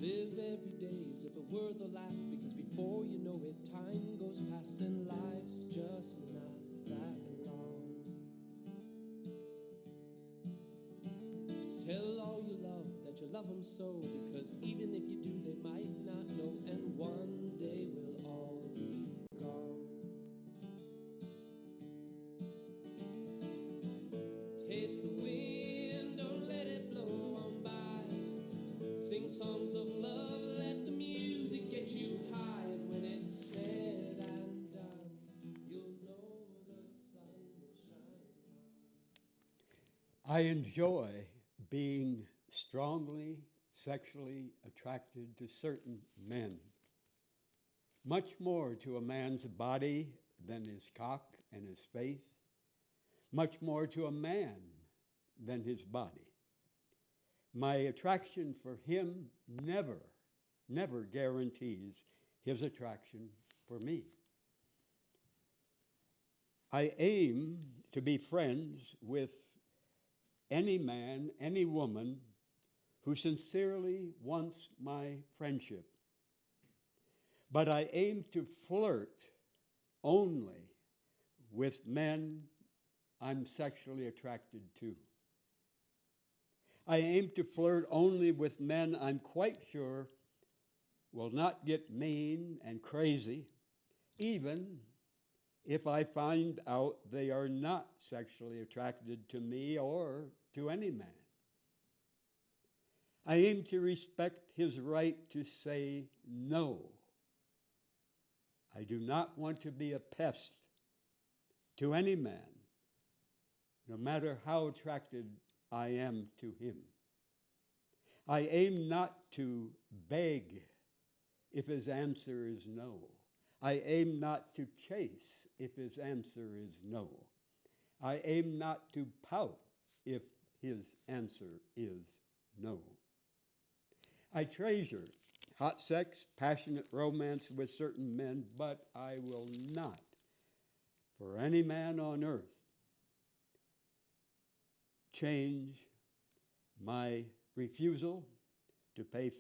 Live every day as if it were the last, because before you know it, time goes past and life's just not that long. Tell all you love that you love them so, because even if you do, they might not know, and one day we'll all be gone. Taste the wind, don't let it blow on by. Sing songs of love, let the music get you high. And when it's said and done, you'll know the sun will shine. I enjoy being strongly sexually attracted to certain men. Much more to a man's body than his cock and his face. Much more to a man than his body. My attraction for him never guarantees his attraction for me. I aim to be friends with any man, any woman who sincerely wants my friendship. But I aim to flirt only with men I'm sexually attracted to. I aim to flirt only with men I'm quite sure will not get mean and crazy, even if I find out they are not sexually attracted to me or to any man. I aim to respect his right to say no. I do not want to be a pest to any man, no matter how attracted I am to him. I aim not to beg if his answer is no. I aim not to chase if his answer is no. I aim not to pout if his answer is no. I treasure hot sex, passionate romance with certain men, but I will not, for any man on earth, change my refusal to pay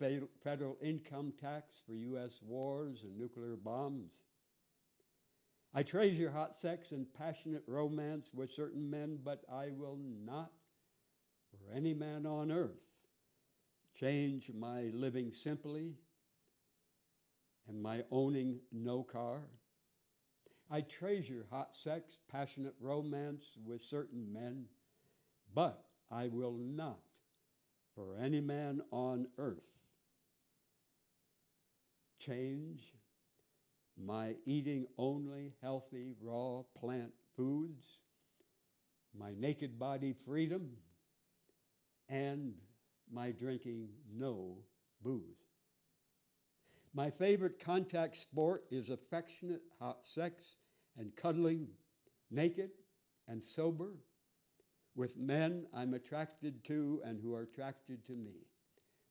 federal income tax for U.S. wars and nuclear bombs. I treasure hot sex and passionate romance with certain men, but I will not, for any man on earth, change my living simply and my owning no car. I treasure hot sex, passionate romance with certain men, but I will not, for any man on earth, change my eating only healthy, raw plant foods, my naked body freedom, and my drinking no booze. My favorite contact sport is affectionate hot sex and cuddling, naked and sober, with men I'm attracted to and who are attracted to me.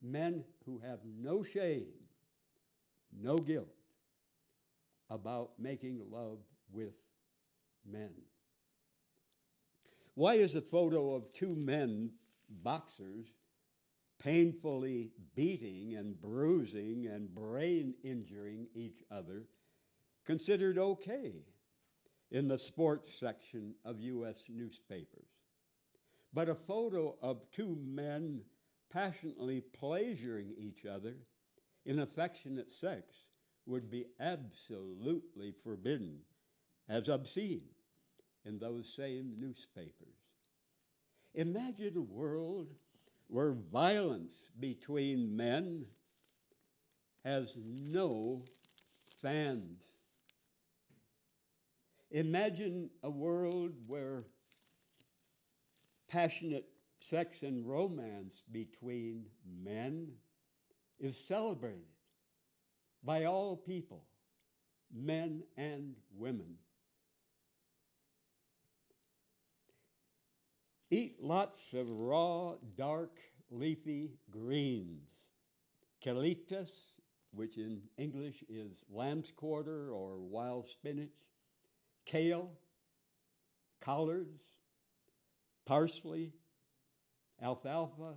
Men who have no shame, no guilt about making love with men. Why is a photo of two men, boxers, painfully beating and bruising and brain injuring each other considered okay in the sports section of U.S. newspapers? But a photo of two men passionately pleasuring each other in affectionate sex would be absolutely forbidden as obscene in those same newspapers. Imagine a world where violence between men has no fans. Imagine a world where passionate sex and romance between men is celebrated by all people, men and women. Eat lots of raw, dark, leafy greens. Calitas, which in English is lamb's quarter or wild spinach, kale, collards, parsley, alfalfa,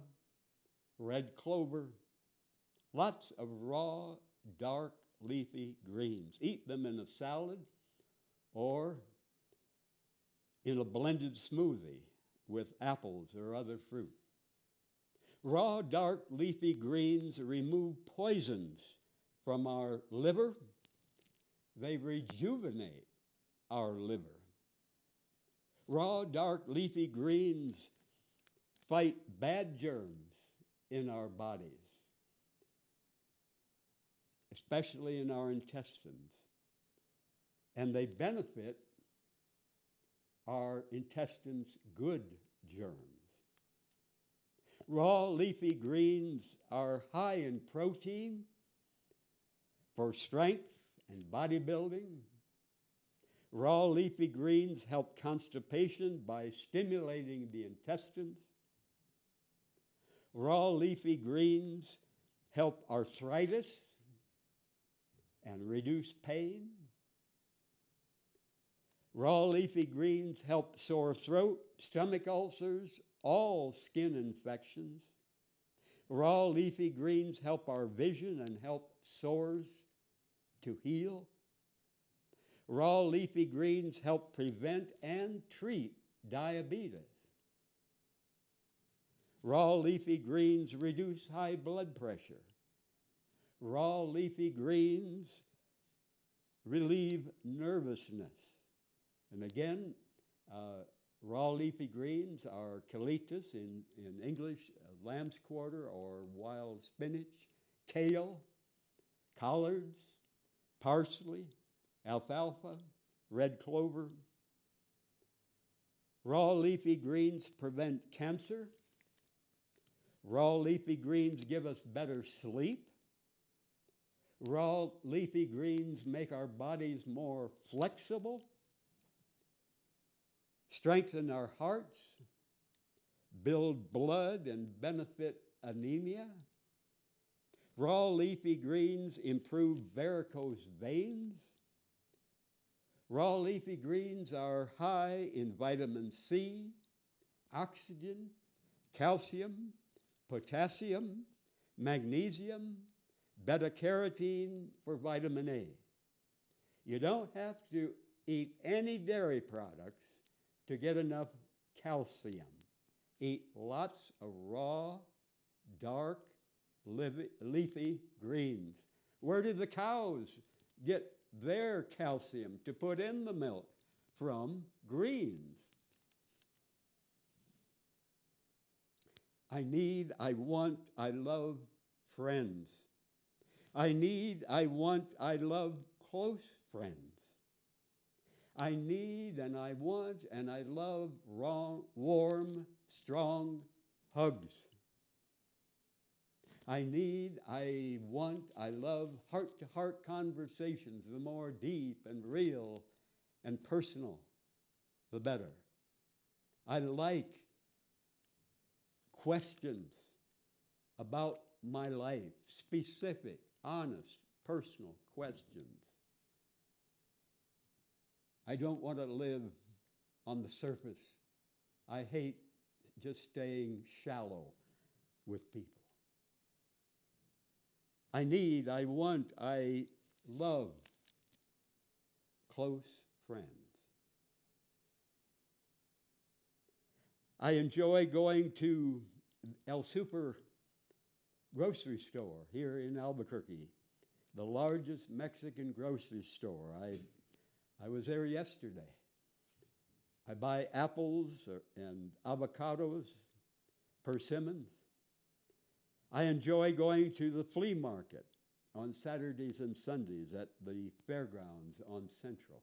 red clover, Lots of raw, dark, leafy greens. Eat them in a salad or in a blended smoothie with apples or other fruit. Raw, dark, leafy greens remove poisons from our liver. They rejuvenate our liver. Raw, dark, leafy greens fight bad germs in our bodies, especially in our intestines. And they benefit our intestines' good germs. Raw leafy greens are high in protein for strength and bodybuilding. Raw leafy greens help constipation by stimulating the intestines. Raw leafy greens help arthritis and reduce pain. Raw leafy greens help sore throat, stomach ulcers, all skin infections. Raw leafy greens help our vision and help sores to heal. Raw leafy greens help prevent and treat diabetes. Raw leafy greens reduce high blood pressure. Raw leafy greens relieve nervousness. And again, raw leafy greens are colitis in English, lamb's quarter or wild spinach, kale, collards, parsley, alfalfa, red clover. Raw leafy greens prevent cancer. Raw leafy greens give us better sleep. Raw leafy greens make our bodies more flexible, strengthen our hearts, build blood, and benefit anemia. Raw leafy greens improve varicose veins. Raw leafy greens are high in vitamin C, oxygen, calcium, potassium, magnesium, beta-carotene for vitamin A. You don't have to eat any dairy products to get enough calcium. Eat lots of raw, dark, leafy greens. Where do the cows get their calcium to put in the milk? From greens. I need, I want, I love friends. I need, I want, I love close friends. I need and I want and I love warm, strong hugs. I need, I want, I love heart-to-heart conversations. The more deep and real and personal, the better. I like questions about my life, specific, honest, personal questions. I don't want to live on the surface. I hate just staying shallow with people. I need, I want, I love close friends. I enjoy going to El Super grocery store here in Albuquerque, the largest Mexican grocery store. I was there yesterday. I buy apples and avocados, persimmons. I enjoy going to the flea market on Saturdays and Sundays at the fairgrounds on Central,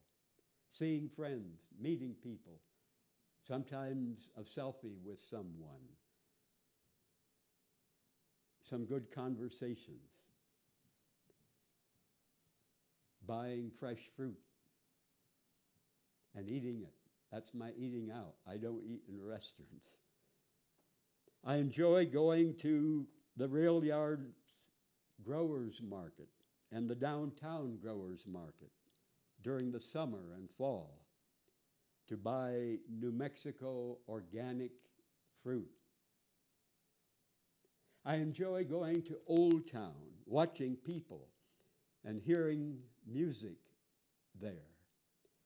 seeing friends, meeting people, sometimes a selfie with someone, some good conversations, buying fresh fruit and eating it. That's my eating out. I don't eat in restaurants. I enjoy going to the Rail Yard Growers Market and the downtown Growers Market during the summer and fall to buy New Mexico organic fruit. I enjoy going to Old Town, watching people and hearing music there,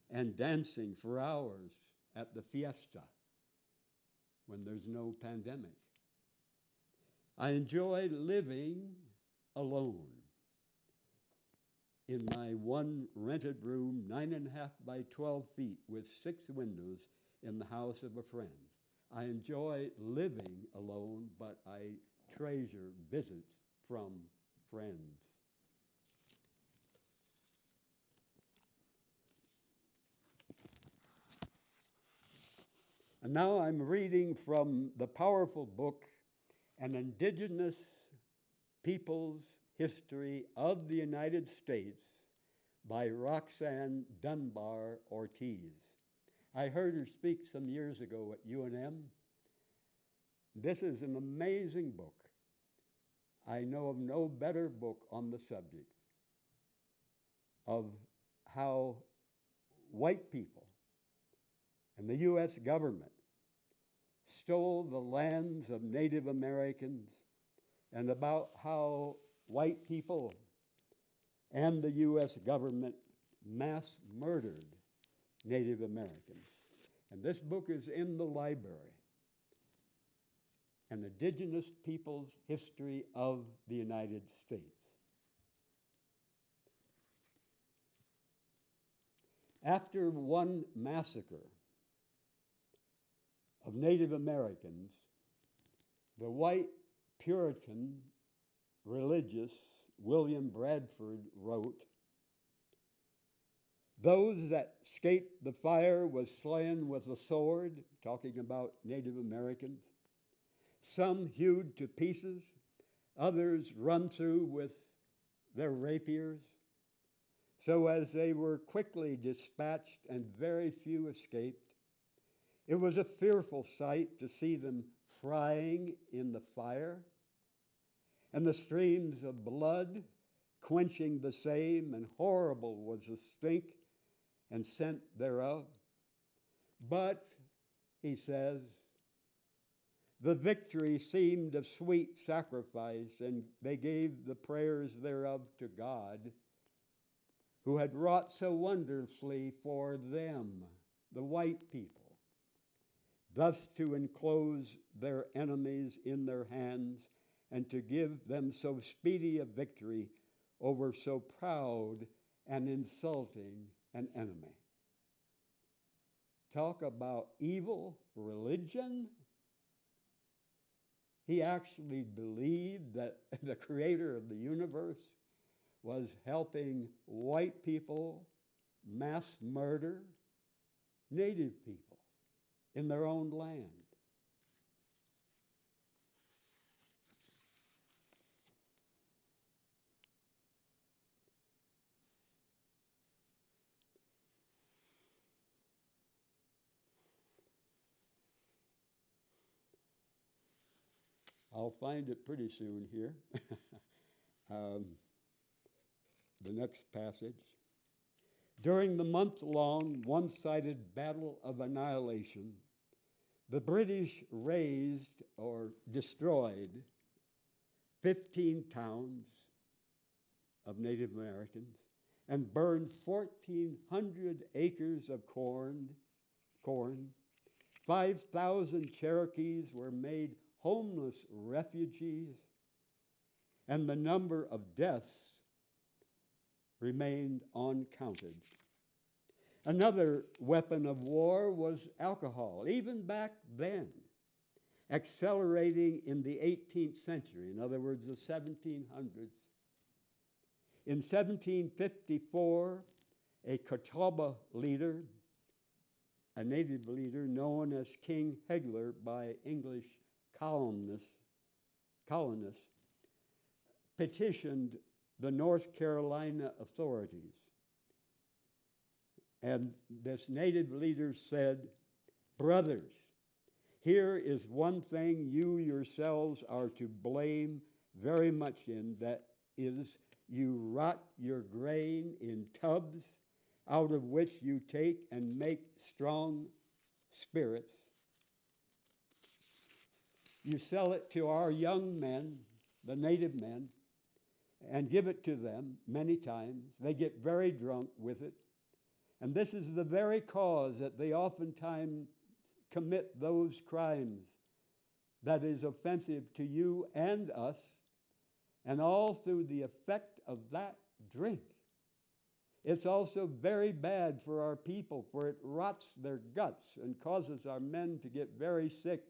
and dancing for hours at the fiesta when there's no pandemic. I enjoy living alone in my one rented room, 9.5 by 12 feet, with 6 windows in the house of a friend. I enjoy living alone, but I treasure visits from friends. And now I'm reading from the powerful book, An Indigenous People's History of the United States by Roxanne Dunbar Ortiz. I heard her speak some years ago at UNM. This is an amazing book. I know of no better book on the subject of how white people and the U.S. government stole the lands of Native Americans, and about how white people and the U.S. government mass murdered Native Americans. And this book is in the library, An Indigenous People's History of the United States. After one massacre of Native Americans, the white Puritan religious William Bradford wrote, "Those that escaped the fire was slain with the sword," talking about Native Americans. "Some hewed to pieces, others run through with their rapiers, so as they were quickly dispatched and very few escaped. It was a fearful sight to see them frying in the fire, and the streams of blood quenching the same, and horrible was the stink and scent thereof. But," he says, "the victory seemed a sweet sacrifice, and they gave the prayers thereof to God, who had wrought so wonderfully for them," the white people, "thus to enclose their enemies in their hands, and to give them so speedy a victory over so proud and insulting an enemy." Talk about evil religion. He actually believed that the creator of the universe was helping white people mass murder Native people in their own land. I'll find it pretty soon here. The next passage. "During the month-long, one-sided battle of annihilation, the British razed or destroyed 15 towns of Native Americans and burned 1,400 acres of corn. 5,000 Cherokees were made homeless refugees, and the number of deaths remained uncounted. Another weapon of war was alcohol, even back then, accelerating in the 18th century, in other words, the 1700s. In 1754, a Catawba leader, a native leader known as King Hegler by English colonists, petitioned the North Carolina authorities. And this native leader said, "Brothers, here is one thing you yourselves are to blame very much in, that is, you rot your grain in tubs, out of which you take and make strong spirits. You sell it to our young men, the native men, and give it to them many times. They get very drunk with it. And this is the very cause that they oftentimes commit those crimes that is offensive to you and us, and all through the effect of that drink. It's also very bad for our people, for it rots their guts and causes our men to get very sick.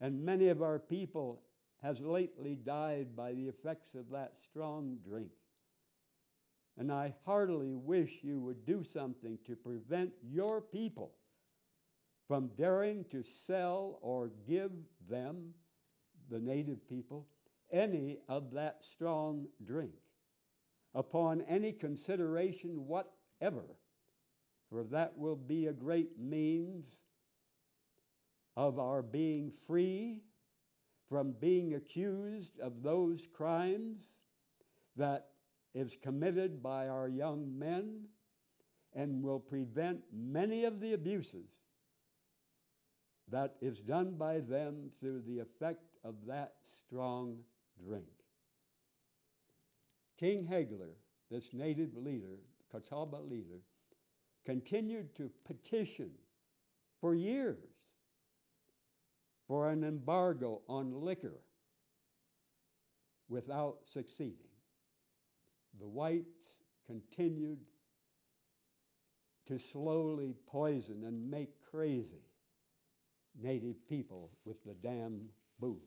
And many of our people has lately died by the effects of that strong drink. And I heartily wish you would do something to prevent your people from daring to sell or give them, the native people, any of that strong drink upon any consideration whatever, for that will be a great means of our being free from being accused of those crimes that is committed by our young men, and will prevent many of the abuses that is done by them through the effect of that strong drink. King Hagler, this native leader, Catawba leader, continued to petition for years for an embargo on liquor without succeeding. The whites continued to slowly poison and make crazy native people with the damn booze.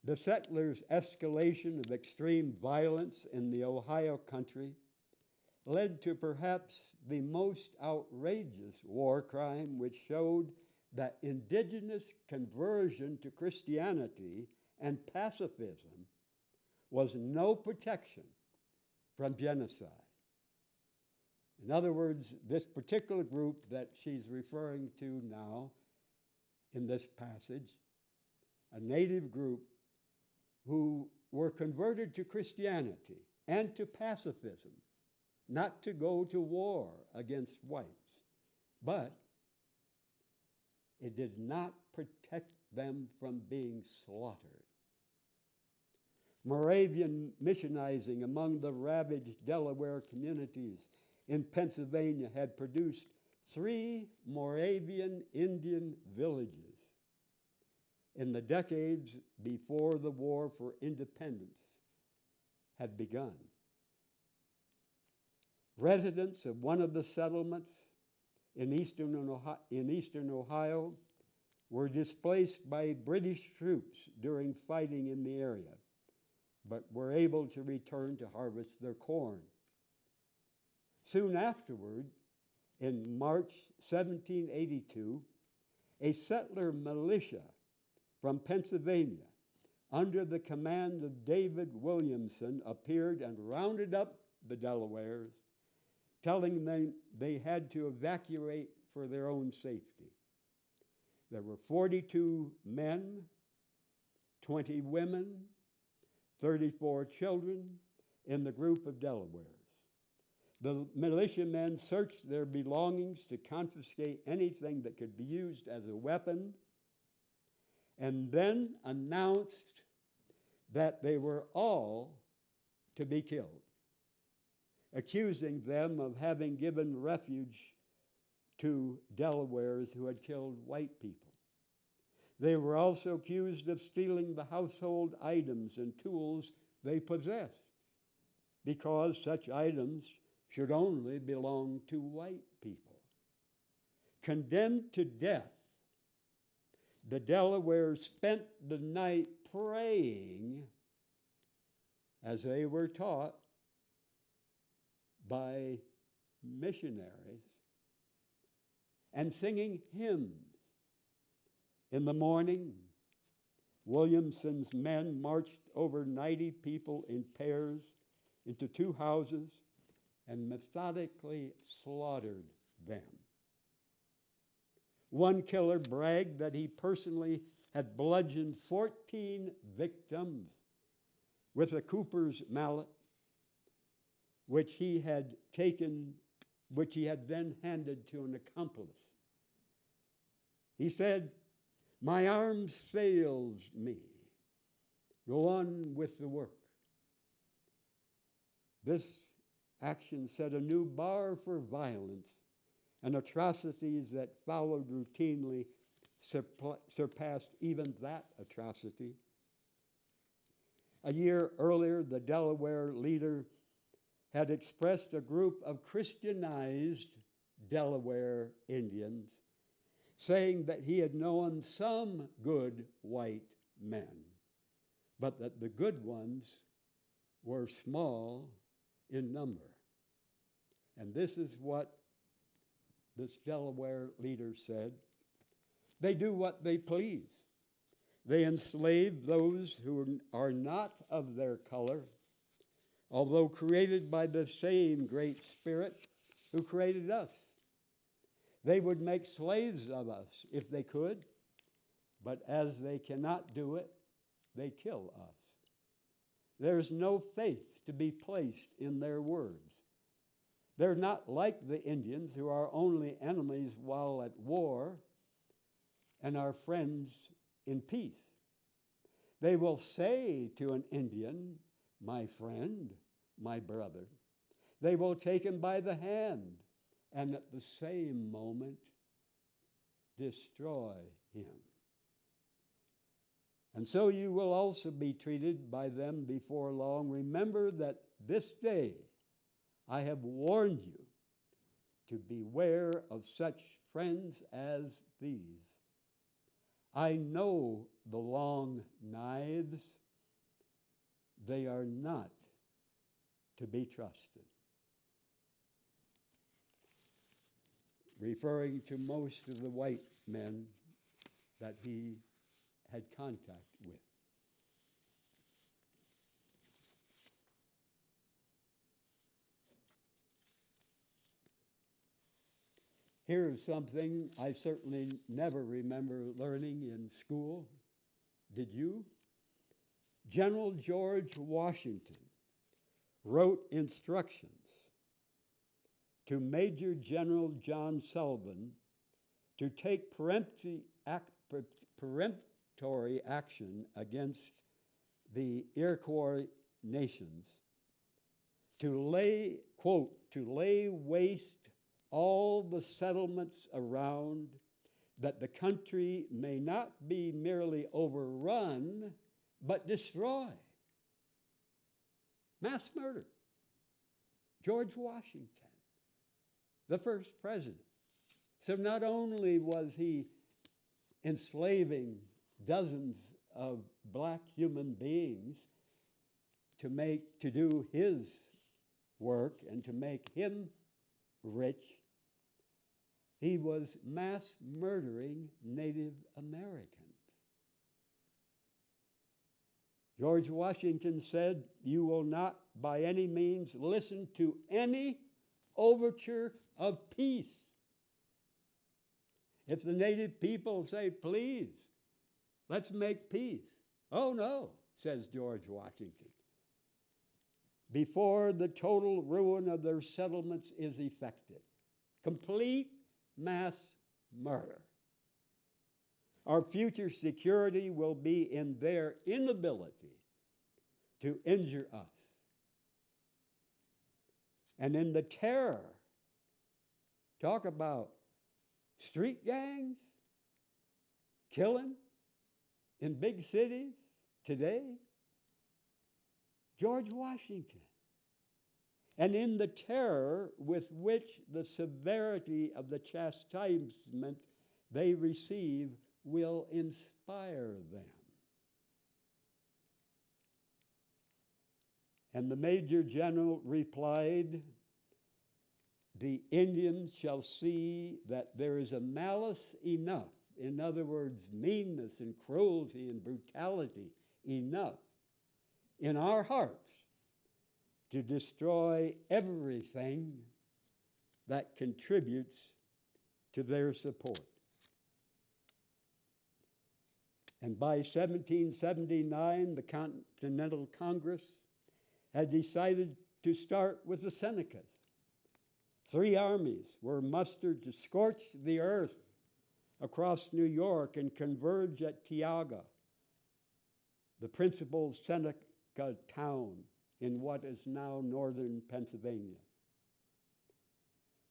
The settlers' escalation of extreme violence in the Ohio country led to perhaps the most outrageous war crime, which showed that indigenous conversion to Christianity and pacifism was no protection from genocide. In other words, this particular group that she's referring to now in this passage, a native group who were converted to Christianity and to pacifism, not to go to war against whites, but it did not protect them from being slaughtered. Moravian missionizing among the ravaged Delaware communities in Pennsylvania had produced 3 Moravian Indian villages in the decades before the War for Independence had begun. Residents of one of the settlements in eastern Ohio were displaced by British troops during fighting in the area, but were able to return to harvest their corn. Soon afterward, in March 1782, a settler militia from Pennsylvania, under the command of David Williamson, appeared and rounded up the Delawares, telling them they had to evacuate for their own safety. There were 42 men, 20 women, 34 children in the group of Delawares. The militiamen searched their belongings to confiscate anything that could be used as a weapon, and then announced that they were all to be killed, accusing them of having given refuge to Delawares who had killed white people. They were also accused of stealing the household items and tools they possessed, because such items should only belong to white people. Condemned to death, the Delawares spent the night praying as they were taught by missionaries and singing hymns. In the morning, Williamson's men marched over 90 people in pairs into 2 houses and methodically slaughtered them. One killer bragged that he personally had bludgeoned 14 victims with a cooper's mallet, which he had taken, which he had then handed to an accomplice. He said, "My arm fails me. Go on with the work." This action set a new bar for violence, and atrocities that followed routinely surpassed even that atrocity. A year earlier, the Delaware leader had expressed a group of Christianized Delaware Indians, saying that he had known some good white men, but that the good ones were small in number. And this is what this Delaware leader said: "They do what they please. They enslave those who are not of their color, although created by the same great Spirit who created us. They would make slaves of us if they could, but as they cannot do it, they kill us. There is no faith to be placed in their words. They're not like the Indians, who are only enemies while at war and are friends in peace. They will say to an Indian, 'My friend, my brother.' They will take him by the hand and at the same moment destroy him. And so you will also be treated by them before long. Remember that this day I have warned you to beware of such friends as these. I know the long knives. They are not to be trusted." Referring to most of the white men that he had contact with. Here is something I certainly never remember learning in school. Did you? General George Washington wrote instructions to Major General John Sullivan to take peremptory action against the Iroquois nations, to lay, quote, "to lay waste all the settlements around, that the country may not be merely overrun, but destroyed." Mass murder. George Washington, the first president. So not only was he enslaving dozens of black human beings to do his work and to make him rich, he was mass murdering Native Americans. George Washington said, "You will not by any means listen to any overture of peace. If the native people say, 'Please, let's make peace,' oh no," says George Washington, "before the total ruin of their settlements is effected. Complete mass murder. Our future security will be in their inability to injure us. And in the terror," talk about street gangs killing in big cities today, George Washington. "And in the terror with which the severity of the chastisement they receive will inspire them." And the Major General replied, "The Indians shall see that there is a malice enough," in other words, meanness and cruelty and brutality enough, "in our hearts to destroy everything that contributes to their support." And by 1779, the Continental Congress had decided to start with the Senecas. 3 armies were mustered to scorch the earth across New York and converge at Tioga, the principal Seneca town in what is now northern Pennsylvania.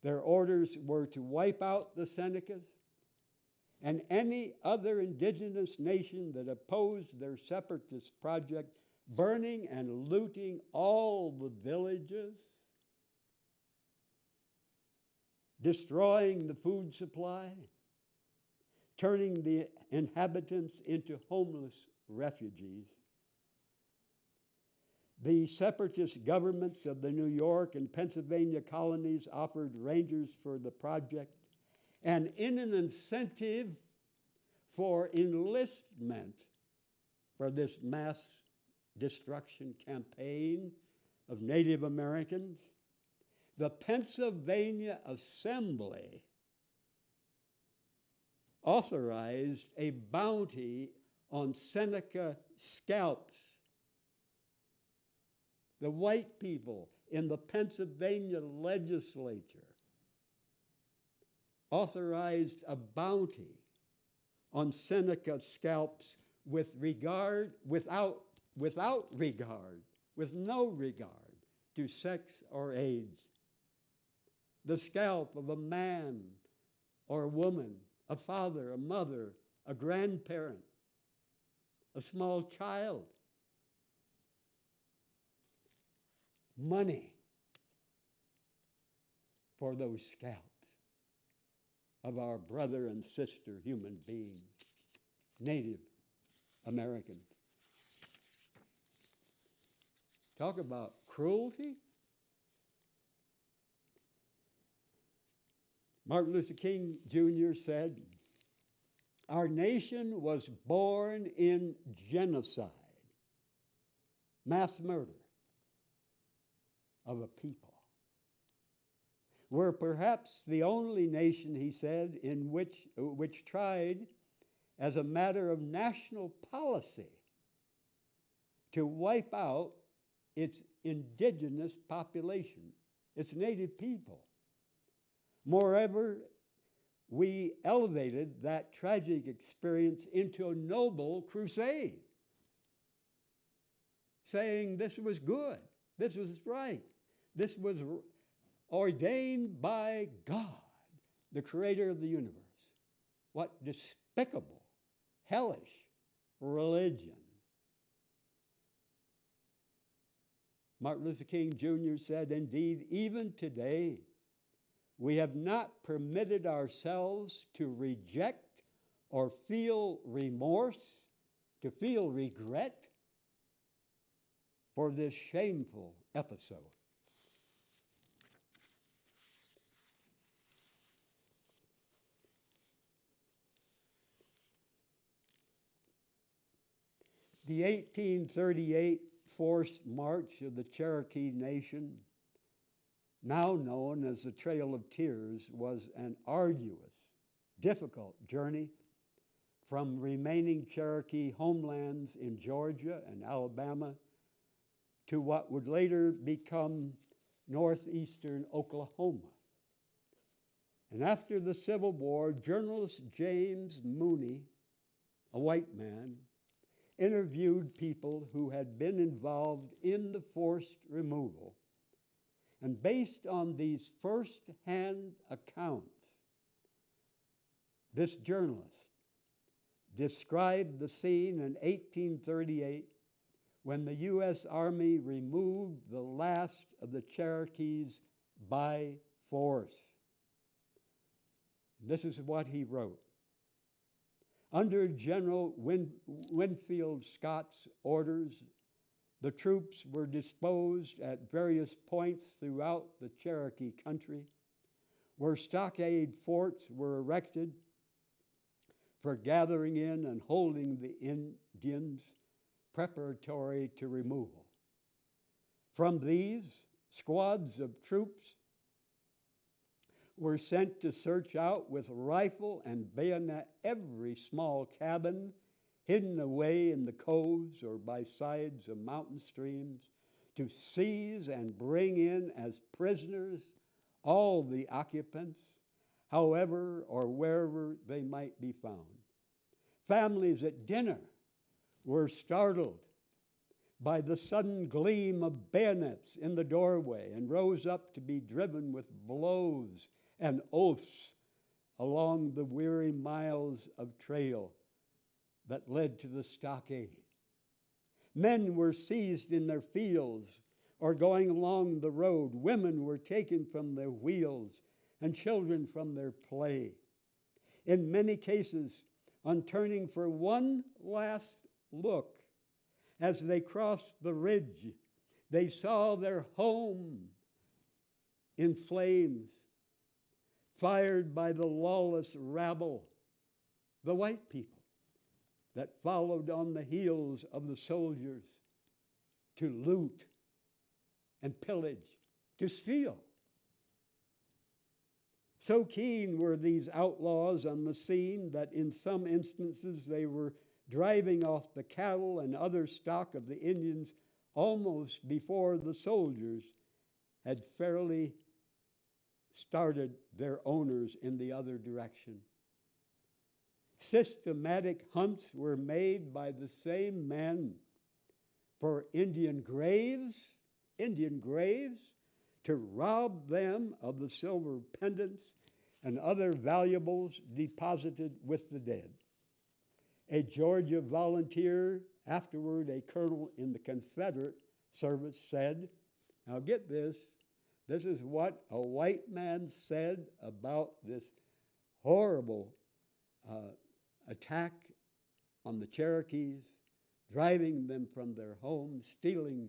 Their orders were to wipe out the Senecas and any other indigenous nation that opposed their separatist project, burning and looting all the villages, destroying the food supply, turning the inhabitants into homeless refugees. The separatist governments of the New York and Pennsylvania colonies offered rangers for the project, and in an incentive for enlistment for this mass destruction campaign of Native Americans, the Pennsylvania Assembly authorized a bounty on Seneca scalps. The white people in the Pennsylvania legislature authorized a bounty on Seneca scalps with no regard to sex or age. The scalp of a man or a woman, a father, a mother, a grandparent, a small child. Money for those scalps of our brother and sister human beings, Native Americans. Talk about cruelty. Martin Luther King Jr. said, "Our nation was born in genocide, mass murder of a people. We're perhaps the only nation," he said, "in which tried, as a matter of national policy, to wipe out its indigenous population, its native people. Moreover, we elevated that tragic experience into a noble crusade, saying this was good, this was right, this was ordained by God, the creator of the universe." What despicable, hellish religion. Martin Luther King Jr. said, "Indeed, even today, we have not permitted ourselves to reject or feel remorse, to feel regret for this shameful episode." The 1838 forced march of the Cherokee Nation, now known as the Trail of Tears, was an arduous, difficult journey from remaining Cherokee homelands in Georgia and Alabama to what would later become northeastern Oklahoma. And after the Civil War, journalist James Mooney, a white man, interviewed people who had been involved in the forced removal. And based on these first-hand accounts, this journalist described the scene in 1838 when the U.S. Army removed the last of the Cherokees by force. This is what he wrote. Under General Winfield Scott's orders, the troops were disposed at various points throughout the Cherokee country, where stockade forts were erected for gathering in and holding the Indians preparatory to removal. From these, squads of troops were sent to search out with rifle and bayonet every small cabin hidden away in the coves or by sides of mountain streams, to seize and bring in as prisoners all the occupants, however or wherever they might be found. Families at dinner were startled by the sudden gleam of bayonets in the doorway and rose up to be driven with blows and oaths along the weary miles of trail that led to the stockade. Men were seized in their fields or going along the road. Women were taken from their wheels and children from their play. In many cases, on turning for one last look, as they crossed the ridge, they saw their home in flames, fired by the lawless rabble, the white people that followed on the heels of the soldiers to loot and pillage, to steal. So keen were these outlaws on the scene that in some instances they were driving off the cattle and other stock of the Indians almost before the soldiers had fairly started their owners in the other direction. Systematic hunts were made by the same men for Indian graves, to rob them of the silver pendants and other valuables deposited with the dead. A Georgia volunteer, afterward a colonel in the Confederate service, said, now get this is what a white man said about this horrible attack on the Cherokees, driving them from their homes, stealing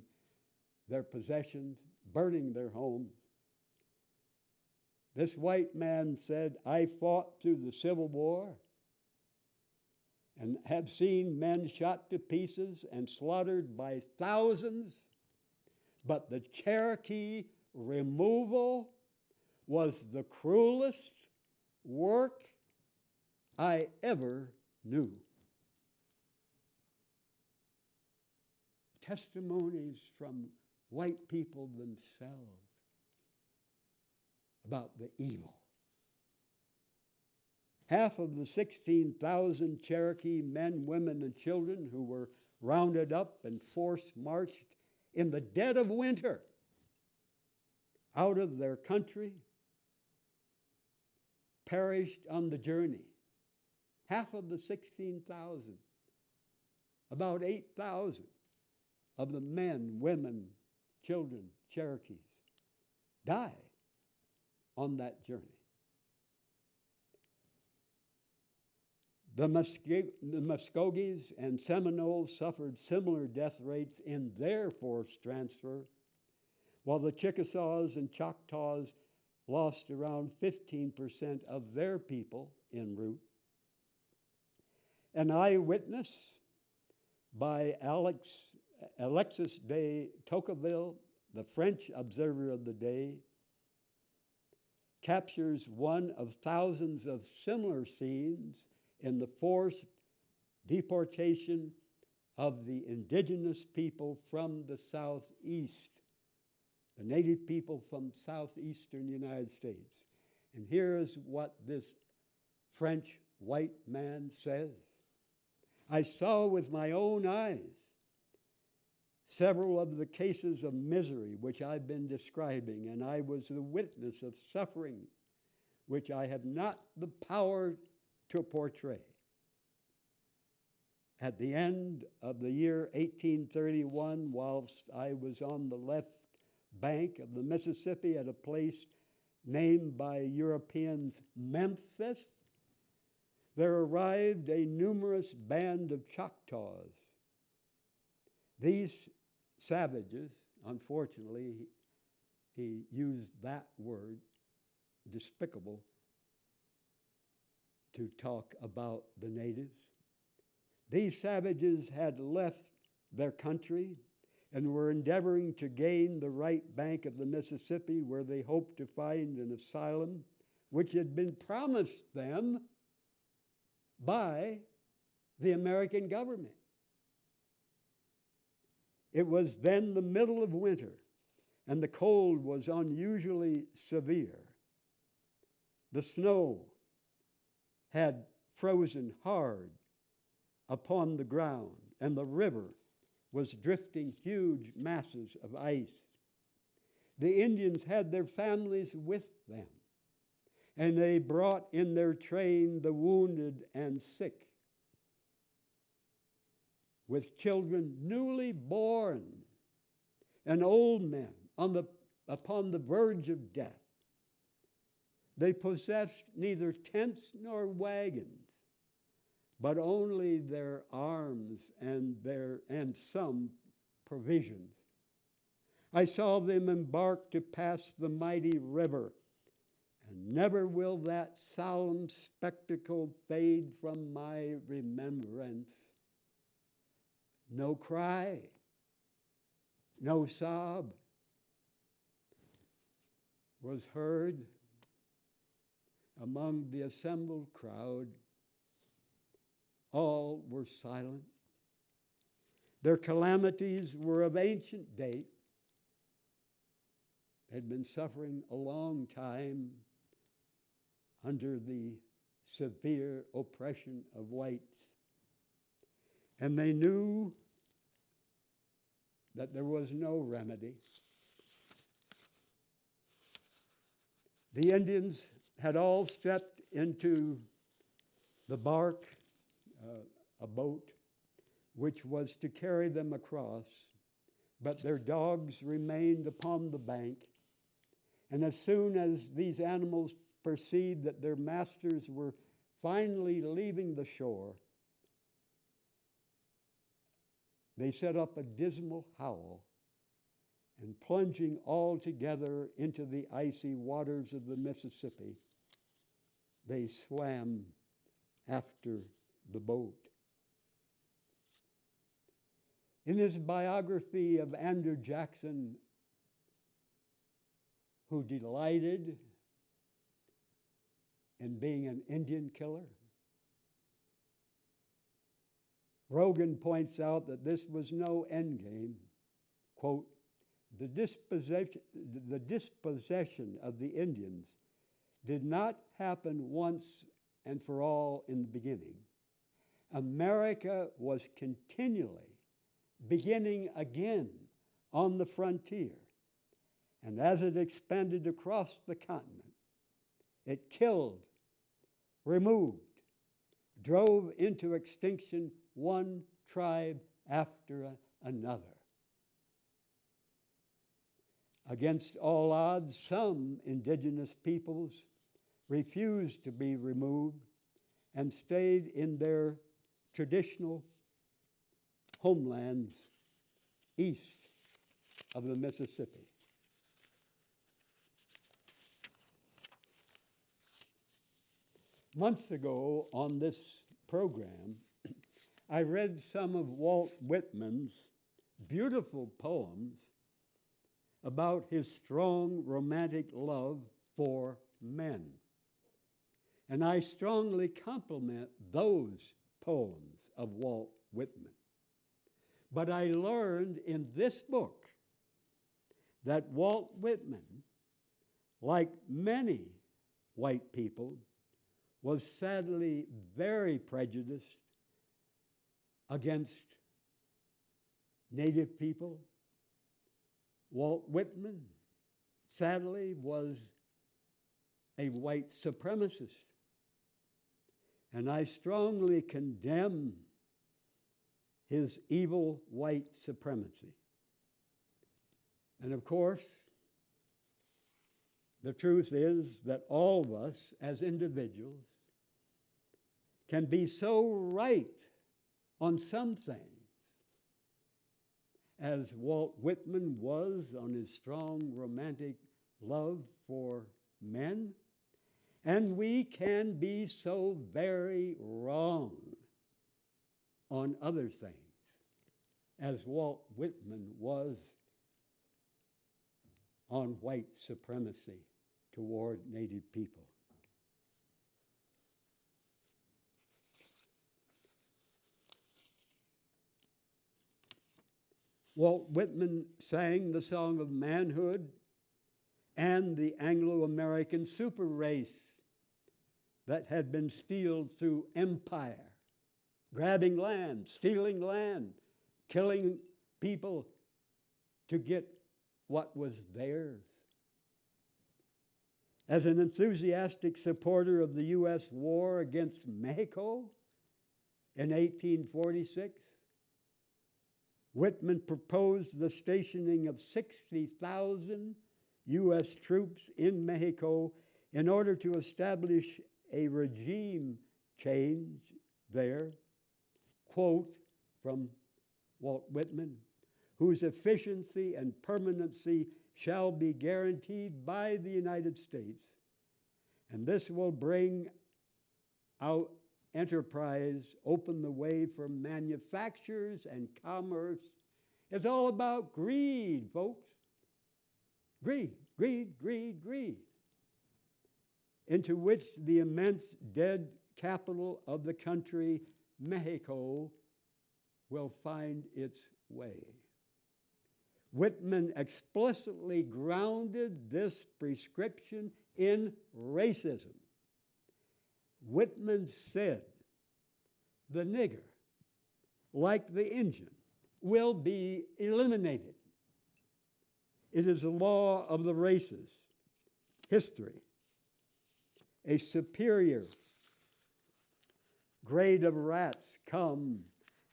their possessions, burning their homes. This white man said, I fought through the Civil War and have seen men shot to pieces and slaughtered by thousands, but the Cherokee removal was the cruelest work I ever knew. Testimonies from white people themselves about the evil. Half of the 16,000 Cherokee men, women, and children who were rounded up and forced marched in the dead of winter out of their country perished on the journey. Half of the 16,000, about 8,000 of the men, women, children, Cherokees died on that journey. The Muskogees and Seminoles suffered similar death rates in their forced transfer, while the Chickasaws and Choctaws lost around 15% of their people en route. An eyewitness by Alexis de Tocqueville, the French observer of the day, captures one of thousands of similar scenes in the forced deportation of the indigenous people from the southeast, the native people from southeastern United States. And here is what this French white man says. I saw with my own eyes several of the cases of misery which I've been describing, and I was the witness of suffering which I have not the power to portray. At the end of the year 1831, whilst I was on the left bank of the Mississippi at a place named by Europeans Memphis, there arrived a numerous band of Choctaws. These savages, unfortunately, he used that word, despicable, to talk about the natives. These savages had left their country and were endeavoring to gain the right bank of the Mississippi, where they hoped to find an asylum which had been promised them by the American government. It was then the middle of winter, and the cold was unusually severe. The snow had frozen hard upon the ground, and the river was drifting huge masses of ice. The Indians had their families with them, and they brought in their train the wounded and sick, with children newly born and old men upon the verge of death. They possessed neither tents nor wagons, but only their arms and some provisions. I saw them embark to pass the mighty river, and never will that solemn spectacle fade from my remembrance. No cry, no sob was heard among the assembled crowd. All were silent. Their calamities were of ancient date. They had been suffering a long time under the severe oppression of whites. And they knew that there was no remedy. The Indians had all stepped into the bark, a boat, which was to carry them across, but their dogs remained upon the bank. And as soon as these animals perceived that their masters were finally leaving the shore, they set up a dismal howl, and plunging all together into the icy waters of the Mississippi, they swam after the boat. In his biography of Andrew Jackson, who delighted in being an Indian killer, Rogan points out that this was no endgame. Quote, the dispossession of the Indians did not happen once and for all in the beginning. America was continually beginning again on the frontier. And as it expanded across the continent, it killed, removed, drove into extinction one tribe after another. Against all odds, some indigenous peoples refused to be removed and stayed in their traditional homelands east of the Mississippi. Months ago on this program, I read some of Walt Whitman's beautiful poems about his strong romantic love for men. And I strongly compliment those poems of Walt Whitman. But I learned in this book that Walt Whitman, like many white people, was sadly very prejudiced against Native people. Walt Whitman, sadly, was a white supremacist. And I strongly condemn his evil white supremacy. And of course, the truth is that all of us as individuals can be so right on some things as Walt Whitman was on his strong romantic love for men, and we can be so very wrong on other things as Walt Whitman was on white supremacy toward Native people. Walt Whitman sang the song of manhood and the Anglo-American super race that had been steeled through empire, grabbing land, stealing land, killing people to get what was theirs. As an enthusiastic supporter of the U.S. war against Mexico in 1846, Whitman proposed the stationing of 60,000 U.S. troops in Mexico in order to establish a regime change there, quote from Walt Whitman, whose efficiency and permanency shall be guaranteed by the United States, and this will bring out enterprise, open the way for manufactures and commerce. It's all about greed, folks. Greed, greed, greed, greed. Into which the immense dead capital of the country, Mexico, will find its way. Whitman explicitly grounded this prescription in racism. Whitman said, the nigger, like the Indian, will be eliminated. It is the law of the races, history. A superior grade of rats come,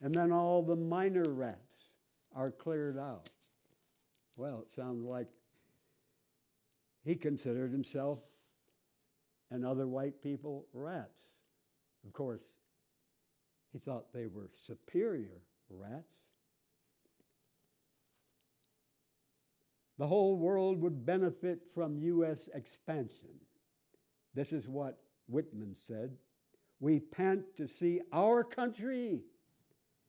and then all the minor rats are cleared out. Well, it sounds like he considered himself and other white people rats. Of course, he thought they were superior rats. The whole world would benefit from U.S. expansion. This is what Whitman said. We pant to see our country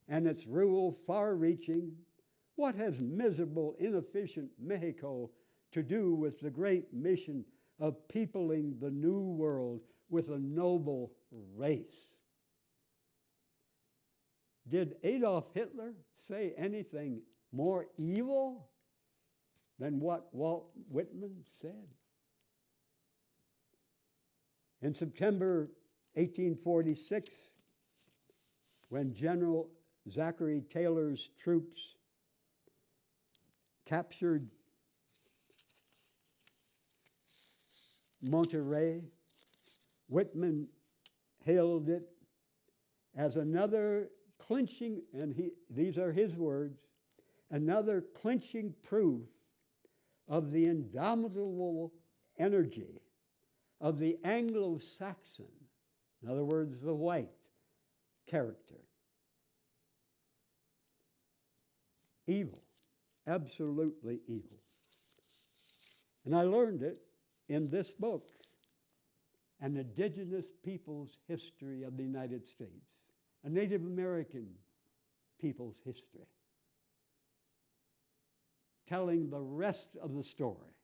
and its rule far-reaching. What has miserable, inefficient Mexico to do with the great mission of peopling the new world with a noble race? Did Adolf Hitler say anything more evil than what Walt Whitman said? In September 1846, when General Zachary Taylor's troops captured Monterrey, Whitman hailed it as another clinching, and these are his words, another clinching proof of the indomitable energy of the Anglo-Saxon, in other words, the white character. Evil, absolutely evil. And I learned it in this book, An Indigenous People's History of the United States, a Native American people's history, telling the rest of the story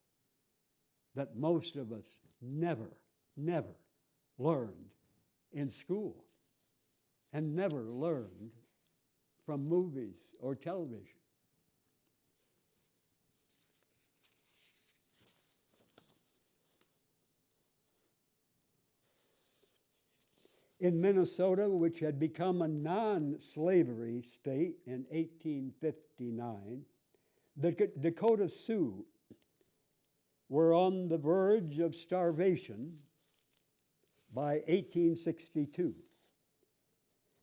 that most of us never learned in school and never learned from movies or television. In Minnesota, which had become a non-slavery state in 1859, the Dakota Sioux were on the verge of starvation by 1862.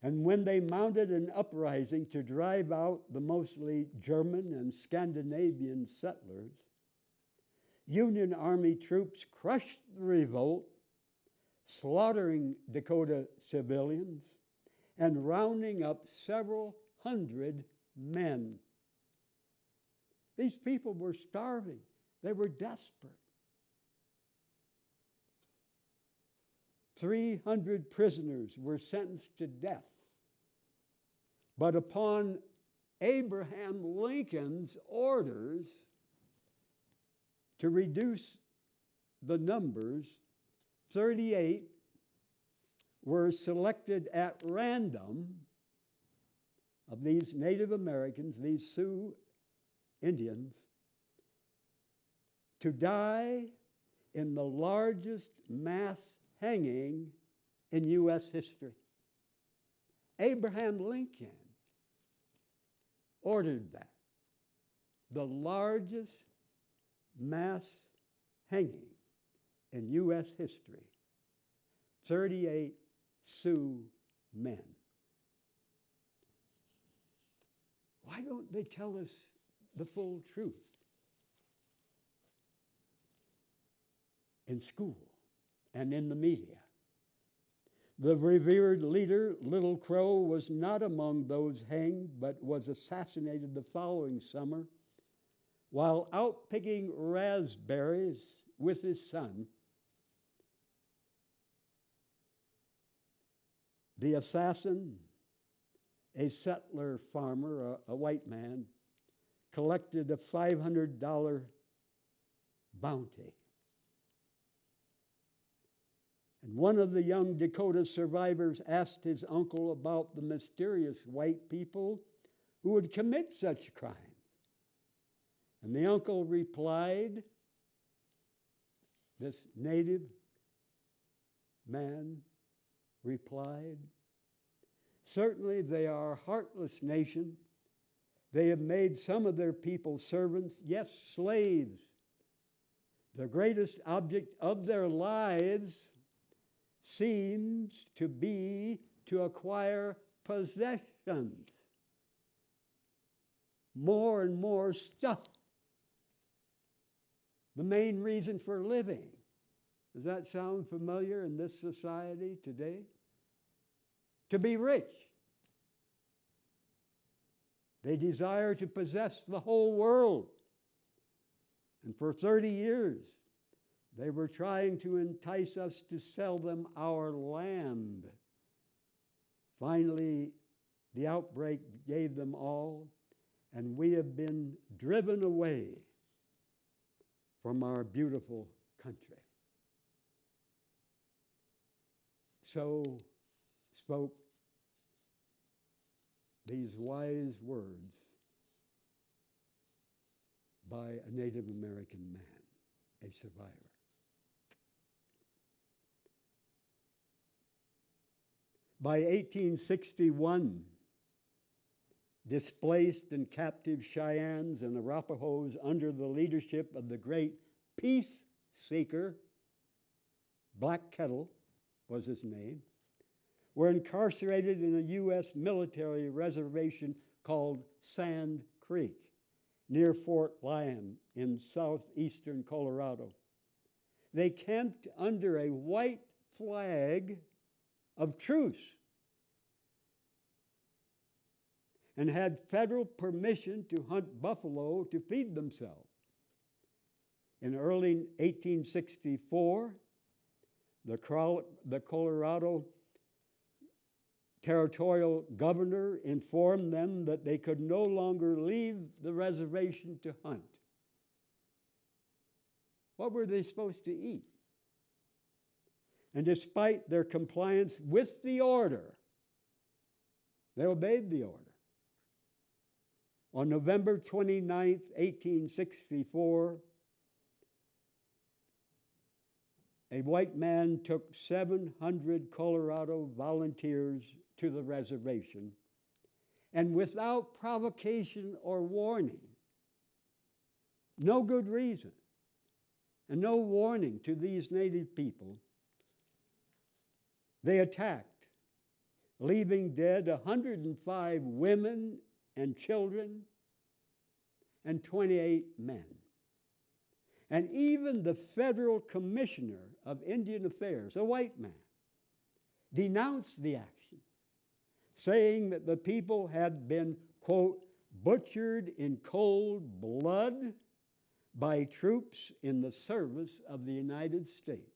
And when they mounted an uprising to drive out the mostly German and Scandinavian settlers, Union Army troops crushed the revolt, slaughtering Dakota civilians and rounding up several hundred men. These people were starving. They were desperate. 300 prisoners were sentenced to death. But upon Abraham Lincoln's orders to reduce the numbers, 38 were selected at random of these Native Americans, these Sioux Indians to die in the largest mass hanging in U.S. history. Abraham Lincoln ordered that. The largest mass hanging in U.S. history. 38 Sioux men. Why don't they tell us the full truth? In school and in the media. The revered leader, Little Crow, was not among those hanged, but was assassinated the following summer while out picking raspberries with his son. The assassin, a settler farmer, a white man, collected a $500 bounty. And one of the young Dakota survivors asked his uncle about the mysterious white people who would commit such crimes. And the uncle replied, this native man replied, certainly they are a heartless nation. They have made some of their people servants, yes, slaves. The greatest object of their lives seems to be to acquire possessions. More and more stuff. The main reason for living. Does that sound familiar in this society today? To be rich. They desire to possess the whole world. And for 30 years, they were trying to entice us to sell them our land. Finally, the outbreak gave them all, and we have been driven away from our beautiful country. So spoke these wise words by a Native American man, a survivor. By 1861, displaced and captive Cheyennes and Arapahoes under the leadership of the great peace seeker, Black Kettle was his name, were incarcerated in a U.S. military reservation called Sand Creek, near Fort Lyon in southeastern Colorado. They camped under a white flag of truce and had federal permission to hunt buffalo to feed themselves. In early 1864, the Colorado territorial governor informed them that they could no longer leave the reservation to hunt. What were they supposed to eat? And despite their compliance with the order, they obeyed the order. On November 29, 1864, a white man took 700 Colorado volunteers to the reservation, and without provocation or warning, no good reason, and no warning to these native people, they attacked, leaving dead 105 women and children and 28 men. And even the federal commissioner of Indian Affairs, a white man, denounced the action, saying that the people had been, quote, butchered in cold blood by troops in the service of the United States.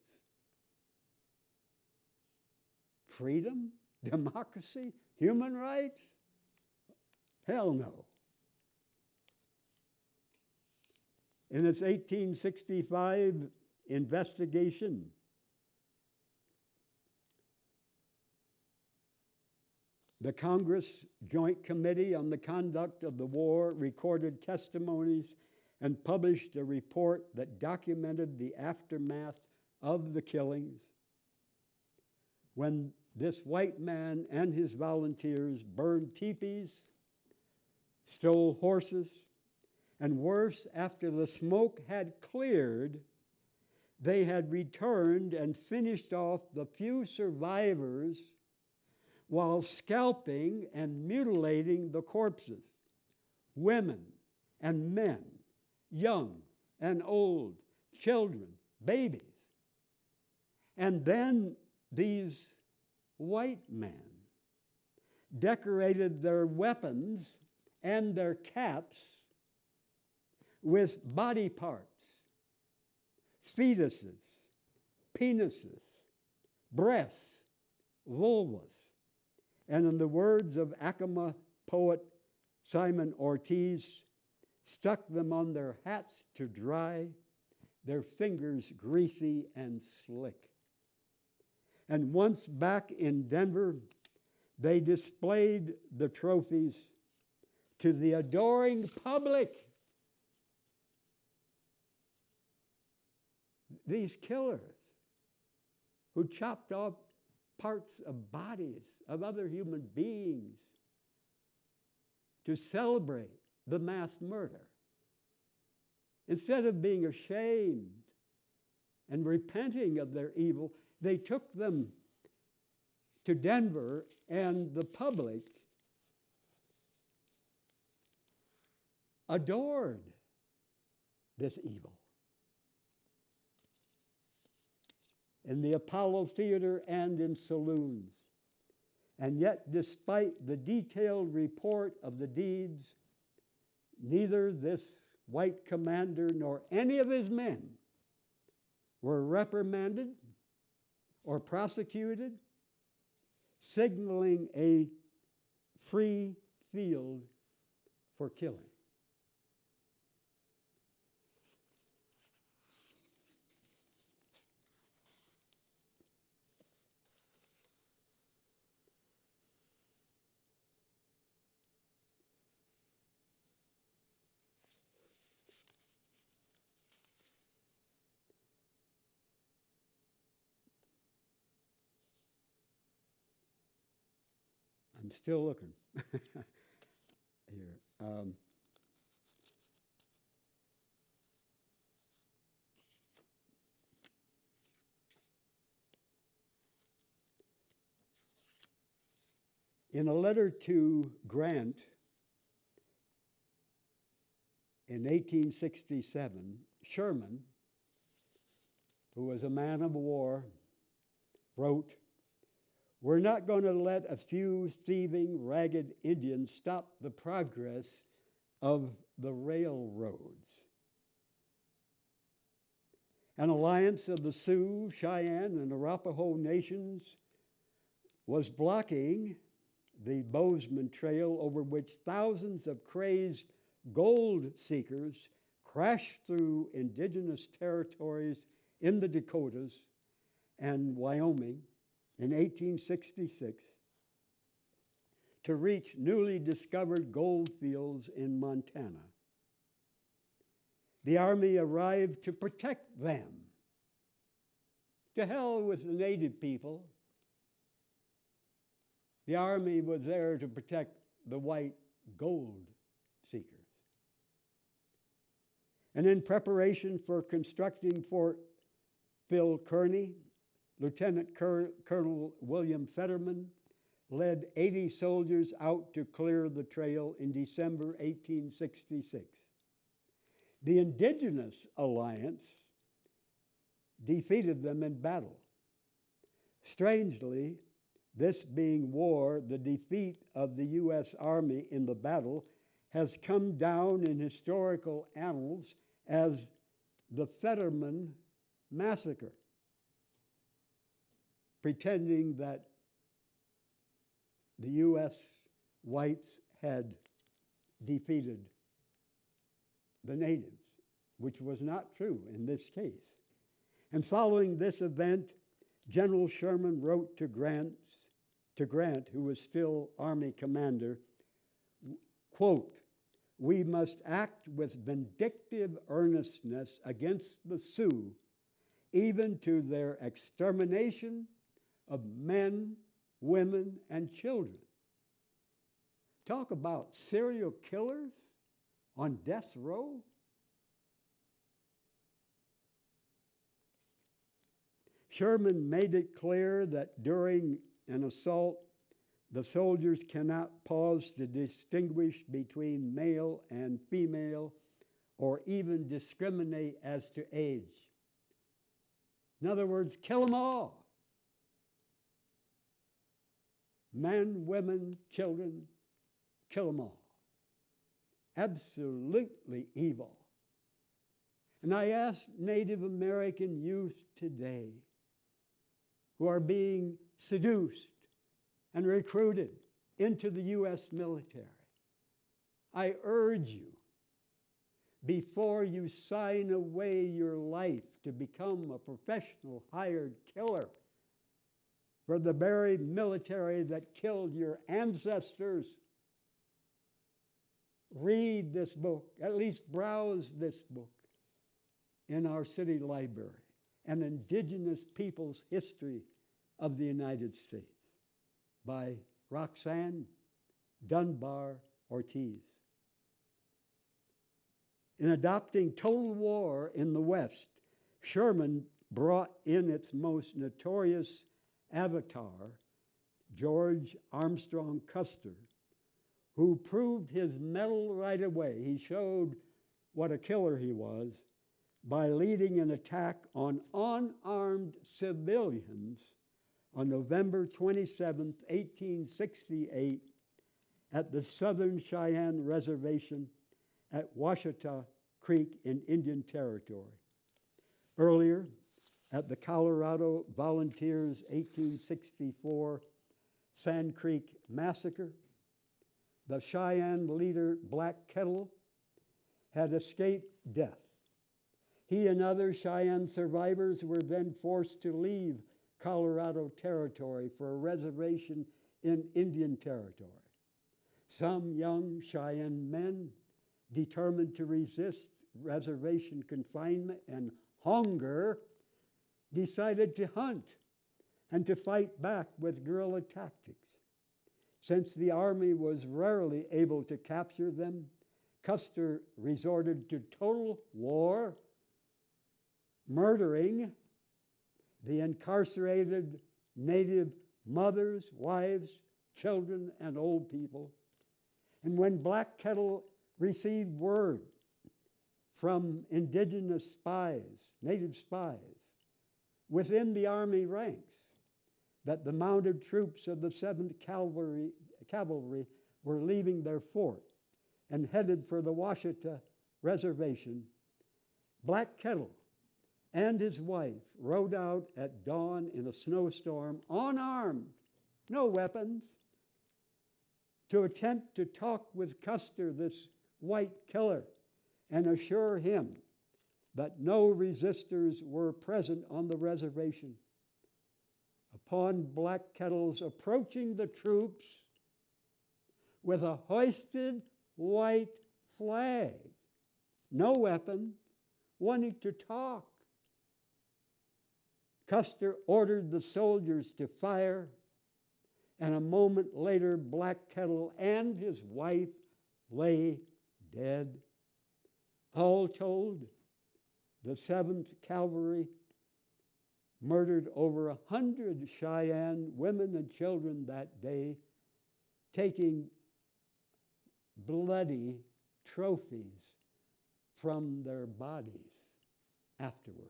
Freedom? Democracy? Human rights? Hell no. In its 1865 investigation, The Congress Joint Committee on the Conduct of the War recorded testimonies and published a report that documented the aftermath of the killings. When this white man and his volunteers burned teepees, stole horses, and worse, after the smoke had cleared, they had returned and finished off the few survivors while scalping and mutilating the corpses, women and men, young and old, children, babies. And then these white men decorated their weapons and their caps with body parts, fetuses, penises, breasts, vulvas, and in the words of Acoma poet Simon Ortiz, stuck them on their hats to dry, their fingers greasy and slick. And once back in Denver, they displayed the trophies to the adoring public. These killers who chopped off parts of bodies of other human beings to celebrate the mass murder. Instead of being ashamed and repenting of their evil, they took them to Denver, and the public adored this evil. In the Apollo Theater and in saloons. And yet, despite the detailed report of the deeds, neither this white commander nor any of his men were reprimanded or prosecuted, signaling a free field for killing. I'm still looking here. In a letter to Grant in 1867, Sherman, who was a man of war, wrote, "We're not going to let a few thieving, ragged Indians stop the progress of the railroads." An alliance of the Sioux, Cheyenne, and Arapaho nations was blocking the Bozeman Trail, over which thousands of crazed gold seekers crashed through indigenous territories in the Dakotas and Wyoming in 1866 to reach newly discovered gold fields in Montana. The Army arrived to protect them. To hell with the native people. The Army was there to protect the white gold seekers. And in preparation for constructing Fort Phil Kearny, Lieutenant Colonel William Fetterman led 80 soldiers out to clear the trail in December 1866. The Indigenous Alliance defeated them in battle. Strangely, this being war, the defeat of the U.S. Army in the battle has come down in historical annals as the Fetterman Massacre, pretending that the U.S. whites had defeated the natives, which was not true in this case. And following this event, General Sherman wrote to Grant to Grant, who was still Army commander, quote, "We must act with vindictive earnestness against the Sioux, even to their extermination of men, women, and children." Talk about serial killers on death row. Sherman made it clear that during an assault, the soldiers cannot pause to distinguish between male and female or even discriminate as to age. In other words, kill them all. Men, women, children, kill them all. Absolutely evil. And I ask Native American youth today who are being seduced and recruited into the U.S. military, I urge you, before you sign away your life to become a professional hired killer for the very military that killed your ancestors, read this book, at least browse this book in our city library, An Indigenous People's History of the United States by Roxanne Dunbar Ortiz. In adopting total war in the West, Sherman brought in its most notorious avatar, George Armstrong Custer, who proved his mettle right away. He showed what a killer he was by leading an attack on unarmed civilians on November 27, 1868, at the Southern Cheyenne Reservation at Washita Creek in Indian Territory. Earlier, at the Colorado Volunteers' 1864 Sand Creek Massacre, the Cheyenne leader Black Kettle had escaped death. He and other Cheyenne survivors were then forced to leave Colorado Territory for a reservation in Indian Territory. Some young Cheyenne men, determined to resist reservation confinement and hunger, decided to hunt and to fight back with guerrilla tactics. Since the army was rarely able to capture them, Custer resorted to total war, murdering the incarcerated native mothers, wives, children, and old people. And when Black Kettle received word from indigenous spies, native spies, within the army ranks, that the mounted troops of the 7th Cavalry were leaving their fort and headed for the Washita Reservation, Black Kettle and his wife rode out at dawn in a snowstorm, unarmed, no weapons, to attempt to talk with Custer, this white killer, and assure him that no resistors were present on the reservation. Upon Black Kettle's approaching the troops with a hoisted white flag, no weapon, wanting to talk, Custer ordered the soldiers to fire, and a moment later, Black Kettle and his wife lay dead. All told, the 7th Cavalry murdered over 100 Cheyenne women and children that day, taking bloody trophies from their bodies afterward.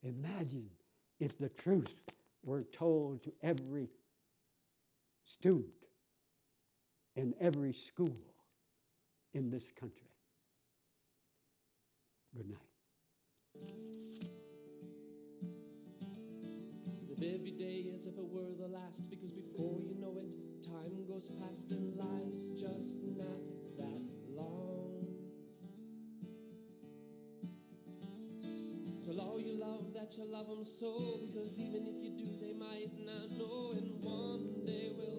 Imagine if the truth were told to every student in every school in this country. Good night. Live every day as if it were the last, because before you know it, time goes past and life's just not that long. Tell all you love that you love them so, because even if you do, they might not know, and one day we'll